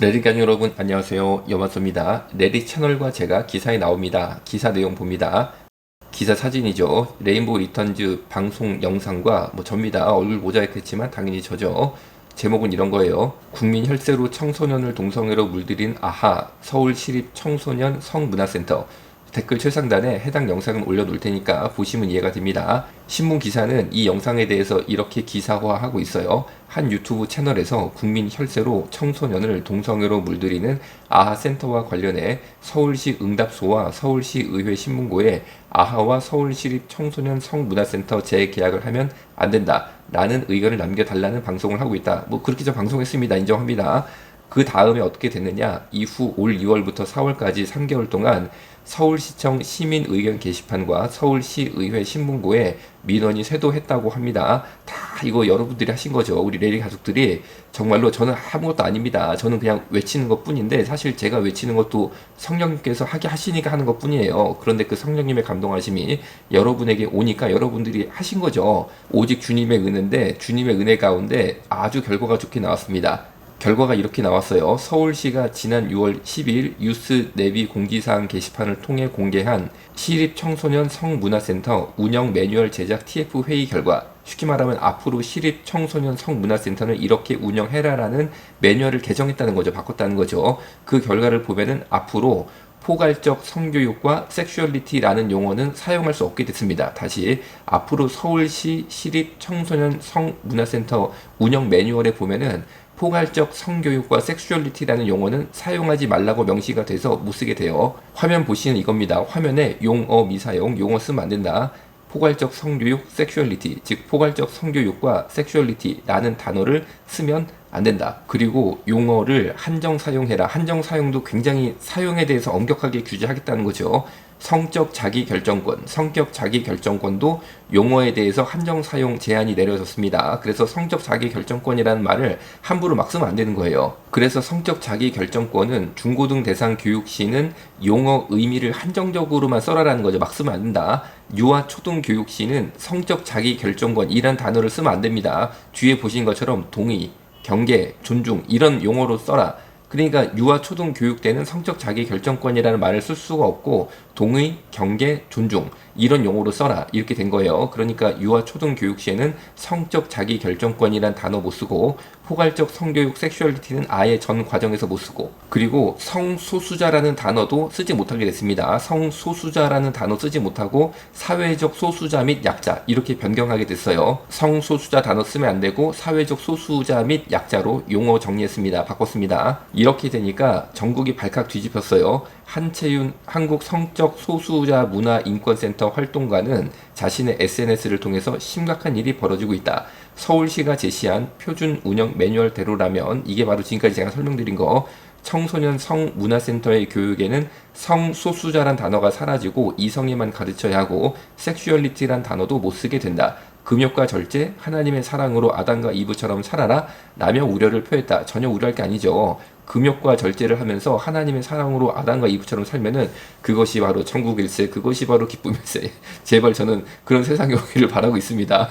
레리간 여러분 안녕하세요. 여마소입니다. 레리 채널과 제가 기사에 나옵니다. 기사 내용 봅니다. 기사 사진이죠. 레인보우 리턴즈 방송 영상과 접니다. 얼굴 모자이크했지만 당연히 저죠. 제목은 이런 거예요. 국민 혈세로 청소년을 동성애로 물들인 아하 서울시립 청소년 성문화센터. 댓글 최상단에 해당 영상을 올려놓을 테니까 보시면 이해가 됩니다. 신문 기사는 이 영상에 대해서 이렇게 기사화하고 있어요. 한 유튜브 채널에서 국민 혈세로 청소년을 동성애로 물들이는 아하 센터와 관련해 서울시 응답소와 서울시 의회 신문고에 아하와 서울시립 청소년 성문화센터 재계약을 하면 안 된다 라는 의견을 남겨달라는 방송을 하고 있다. 그렇게 저 방송했습니다. 인정합니다. 그 다음에 어떻게 됐느냐, 이후 올 2월부터 4월까지 3개월 동안 서울시청 시민의견 게시판과 서울시의회 신문고에 민원이 쇄도했다고 합니다. 다 이거 여러분들이 하신 거죠. 우리 레리 가족들이. 정말로 저는 아무것도 아닙니다. 저는 그냥 외치는 것 뿐인데, 사실 제가 외치는 것도 성령님께서 하게 하시니까 하는 것 뿐이에요. 그런데 그 성령님의 감동하심이 여러분에게 오니까 여러분들이 하신 거죠. 오직 주님의 은혜인데, 주님의 은혜 가운데 아주 결과가 좋게 나왔습니다. 결과가 이렇게 나왔어요. 서울시가 지난 6월 10일 뉴스 내비 공지사항 게시판을 통해 공개한 시립청소년 성문화센터 운영 매뉴얼 제작 TF 회의 결과, 쉽게 말하면 앞으로 시립청소년 성문화센터는 이렇게 운영해라라는 매뉴얼을 개정했다는 거죠. 바꿨다는 거죠. 그 결과를 보면은 앞으로 포괄적 성교육과 섹슈얼리티라는 용어는 사용할 수 없게 됐습니다. 다시 앞으로 서울시 시립청소년 성문화센터 운영 매뉴얼에 보면은 포괄적 성교육과 섹슈얼리티라는 용어는 사용하지 말라고 명시가 돼서 못 쓰게 돼요. 화면 보시는 이겁니다. 화면에 용어 미사용, 용어 쓰면 안 된다. 포괄적 성교육, 섹슈얼리티, 즉 포괄적 성교육과 섹슈얼리티라는 단어를 쓰면 안 된다. 그리고 용어를 한정 사용해라. 한정 사용도 굉장히 사용에 대해서 엄격하게 규제하겠다는 거죠. 성적 자기결정권, 성격 자기결정권도 용어에 대해서 한정 사용 제한이 내려졌습니다. 그래서 성적 자기결정권이라는 말을 함부로 막 쓰면 안 되는 거예요. 그래서 성적 자기결정권은 중고등 대상 교육 시는 용어 의미를 한정적으로만 써라라는 거죠. 막 쓰면 안 된다. 유아 초등 교육 시는 성적 자기결정권이란 단어를 쓰면 안 됩니다. 뒤에 보신 것처럼 동의, 경계, 존중 이런 용어로 써라. 그러니까 유아 초등 교육 때는 성적 자기 결정권이라는 말을 쓸 수가 없고 동의, 경계, 존중 이런 용어로 써라 이렇게 된 거예요. 그러니까 유아 초등 교육 시에는 성적 자기 결정권이란 단어 못 쓰고 포괄적 성교육 섹슈얼리티는 아예 전 과정에서 못 쓰고, 그리고 성소수자라는 단어도 쓰지 못하게 됐습니다. 성소수자라는 단어 쓰지 못하고 사회적 소수자 및 약자 이렇게 변경하게 됐어요. 성소수자 단어 쓰면 안 되고 사회적 소수자 및 약자로 용어 정리했습니다. 바꿨습니다. 이렇게 되니까 전국이 발칵 뒤집혔어요. 한채윤 한국 성적 소수자 문화 인권센터 활동가는 자신의 SNS를 통해서 심각한 일이 벌어지고 있다. 서울시가 제시한 표준 운영 매뉴얼대로라면, 이게 바로 지금까지 제가 설명드린 거, 청소년 성문화센터의 교육에는 성소수자란 단어가 사라지고 이성애만 가르쳐야 하고 섹슈얼리티란 단어도 못 쓰게 된다. 금욕과 절제, 하나님의 사랑으로 아담과 이브처럼 살아라 라며 우려를 표했다. 전혀 우려할 게 아니죠. 금욕과 절제를 하면서 하나님의 사랑으로 아담과 이브처럼 살면은 그것이 바로 천국일세, 그것이 바로 기쁨일세. 제발 저는 그런 세상이 오기를 바라고 있습니다.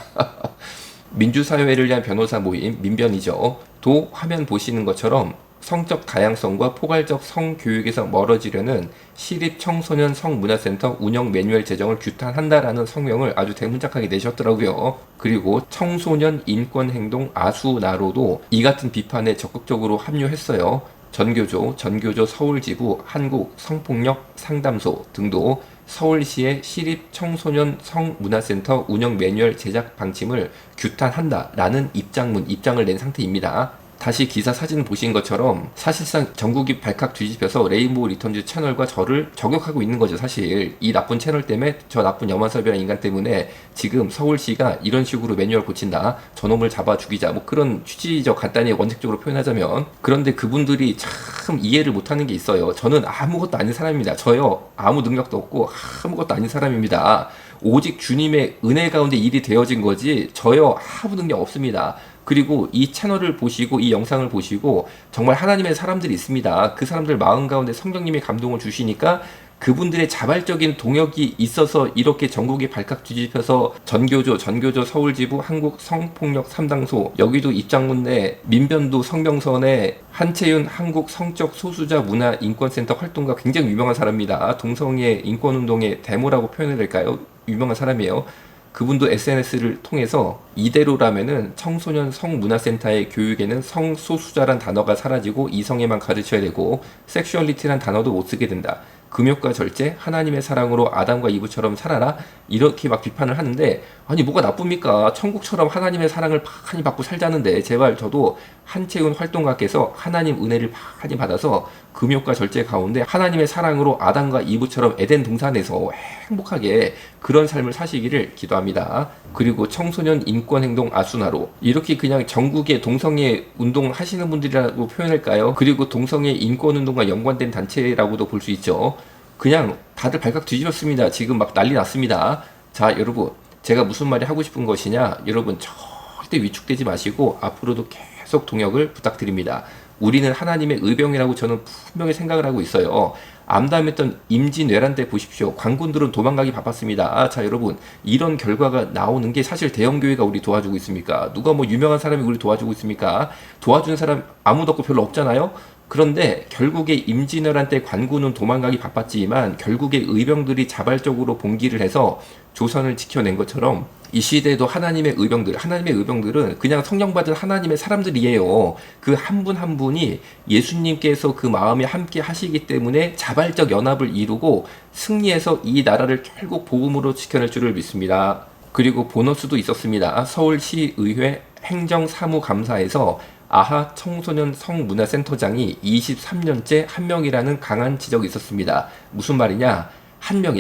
민주사회를 위한 변호사 모임, 민변이죠. 도 화면 보시는 것처럼 성적 다양성과 포괄적 성교육에서 멀어지려는 시립청소년 성문화센터 운영 매뉴얼 제정을 규탄한다라는 성명을 아주 대문짝하게 내셨더라고요. 그리고 청소년 인권행동 아수나로도 이 같은 비판에 적극적으로 합류했어요. 전교조 서울지부 한국 성폭력 상담소 등도 서울시의 시립청소년 성문화센터 운영 매뉴얼 제작 방침을 규탄한다라는 입장을 낸 상태입니다. 다시 기사 사진 보신 것처럼 사실상 전국이 발칵 뒤집혀서 레인보우 리턴즈 채널과 저를 저격하고 있는 거죠. 사실 이 나쁜 채널 때문에, 저 나쁜 여만섭이라는 인간 때문에 지금 서울시가 이런 식으로 매뉴얼 고친다, 저놈을 잡아 죽이자, 그런 취지적 간단히 원칙적으로 표현하자면. 그런데 그분들이 참 이해를 못하는 게 있어요. 저는 아무것도 아닌 사람입니다. 저요 아무 능력도 없고 아무것도 아닌 사람입니다. 오직 주님의 은혜 가운데 일이 되어진 거지 저요 아무 능력 없습니다. 그리고 이 채널을 보시고 이 영상을 보시고 정말 하나님의 사람들이 있습니다. 그 사람들 마음 가운데 성령님이 감동을 주시니까 그분들의 자발적인 동역이 있어서 이렇게 전국에 발칵 뒤집혀서 전교조 서울지부 한국 성폭력 3당소, 여기도 입장문내 민변도 성병선의 한채윤 한국 성적 소수자 문화 인권센터 활동가, 굉장히 유명한 사람입니다. 동성애 인권운동의 데모라고 표현해야 될까요? 유명한 사람이에요. 그분도 SNS를 통해서 이대로라면은 청소년 성문화센터의 교육에는 성소수자란 단어가 사라지고 이성애만 가르쳐야 되고 섹슈얼리티란 단어도 못 쓰게 된다. 금욕과 절제, 하나님의 사랑으로 아담과 이브처럼 살아라, 이렇게 막 비판을 하는데, 아니 뭐가 나쁩니까? 천국처럼 하나님의 사랑을 많이 받고 살자는데, 제발 저도 한채훈 활동가께서 하나님 은혜를 많이 받아서 금욕과 절제 가운데 하나님의 사랑으로 아담과 이브처럼 에덴 동산에서 행복하게 그런 삶을 사시기를 기도합니다. 그리고 청소년 인권행동 아수나로, 이렇게 그냥 전국의 동성애 운동 하시는 분들이라고 표현할까요? 그리고 동성애 인권운동과 연관된 단체라고도 볼 수 있죠. 그냥 다들 발칵 뒤집었습니다. 지금 막 난리 났습니다. 자, 여러분, 제가 무슨 말이 하고 싶은 것이냐, 여러분 절대 위축되지 마시고 앞으로도 계속 동역을 부탁드립니다. 우리는 하나님의 의병이라고 저는 분명히 생각을 하고 있어요. 암담했던 임진왜란 때 보십시오. 관군들은 도망가기 바빴습니다. 자, 여러분, 이런 결과가 나오는 게 사실 대형교회가 우리 도와주고 있습니까? 누가 뭐 유명한 사람이 우리 도와주고 있습니까? 도와준 사람 아무도 없고 별로 없잖아요. 그런데 결국에 임진왜란 때 관군은 도망가기 바빴지만 결국에 의병들이 자발적으로 봉기를 해서 조선을 지켜낸 것처럼 이 시대에도 하나님의 의병들은 그냥 성령 받은 하나님의 사람들이에요. 그 한 분 한 분이 예수님께서 그 마음에 함께 하시기 때문에 자발적 연합을 이루고 승리해서 이 나라를 결국 복음으로 지켜낼 줄을 믿습니다. 그리고 보너스도 있었습니다. 서울시의회 행정사무감사에서 아하 청소년 성문화센터장이 23년째 한 명이라는 강한 지적이 있었습니다. 무슨 말이냐?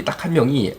딱 한 명이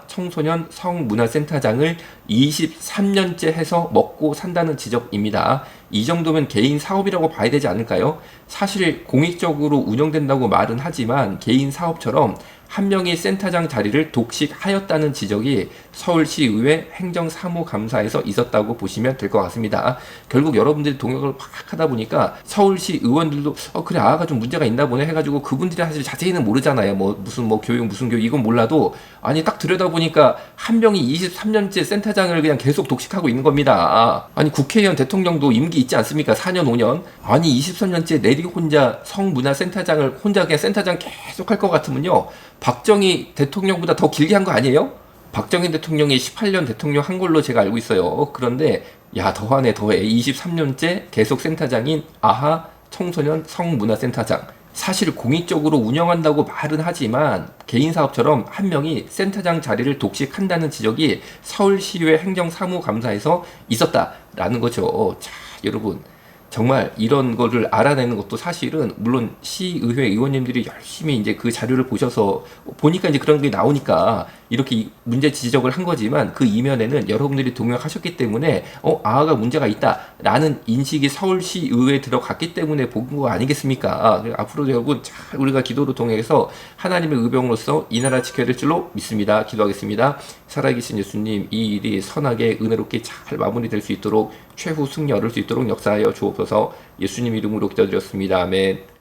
청소년 성문화센터장을 23년째 해서 먹고 산다는 지적입니다. 이 정도면 개인 사업이라고 봐야 되지 않을까요? 사실 공익적으로 운영된다고 말은 하지만 개인 사업처럼 한 명이 센터장 자리를 독식하였다는 지적이 서울시의회 행정사무감사에서 있었다고 보시면 될 것 같습니다. 결국 여러분들이 동역을 막 하다 보니까 서울시 의원들도 그래, 아가 좀 문제가 있나 보네 해가지고, 그분들이 사실 자세히는 모르잖아요. 무슨 교육 이건 몰라도, 아니 딱 들여다보니까 한 명이 23년째 센터장을 그냥 계속 독식하고 있는 겁니다. 아니 국회의원 대통령도 임기 있지 않습니까? 4년 5년. 아니 23년째 내리 혼자 성문화센터장을 혼자 그냥 센터장 계속 할 것 같으면요, 박정희 대통령보다 더 길게 한 거 아니에요? 박정희 대통령이 18년 대통령 한 걸로 제가 알고 있어요. 그런데 더하네. 23년째 계속 센터장인 아하 청소년 성문화센터장. 사실 공익적으로 운영한다고 말은 하지만 개인 사업처럼 한 명이 센터장 자리를 독식한다는 지적이 서울시의회 행정사무감사에서 있었다라는 거죠. 자, 여러분, 정말 이런 거를 알아내는 것도 사실은, 물론 시의회 의원님들이 열심히 이제 그 자료를 보셔서 보니까 이제 그런 게 나오니까 이렇게 문제 지적을 한 거지만, 그 이면에는 여러분들이 동역하셨기 때문에 아가 문제가 있다라는 인식이 서울시 의회에 들어갔기 때문에 본 거 아니겠습니까? 앞으로 여러분 잘 우리가 기도로 동역해서 하나님의 의병으로서 이 나라 지켜야 될 줄로 믿습니다. 기도하겠습니다. 살아계신 예수님, 이 일이 선하게 은혜롭게 잘 마무리될 수 있도록 최후 승리 얻을 수 있도록 역사하여 주옵소서. 예수님 이름으로 기도드렸습니다. 아멘.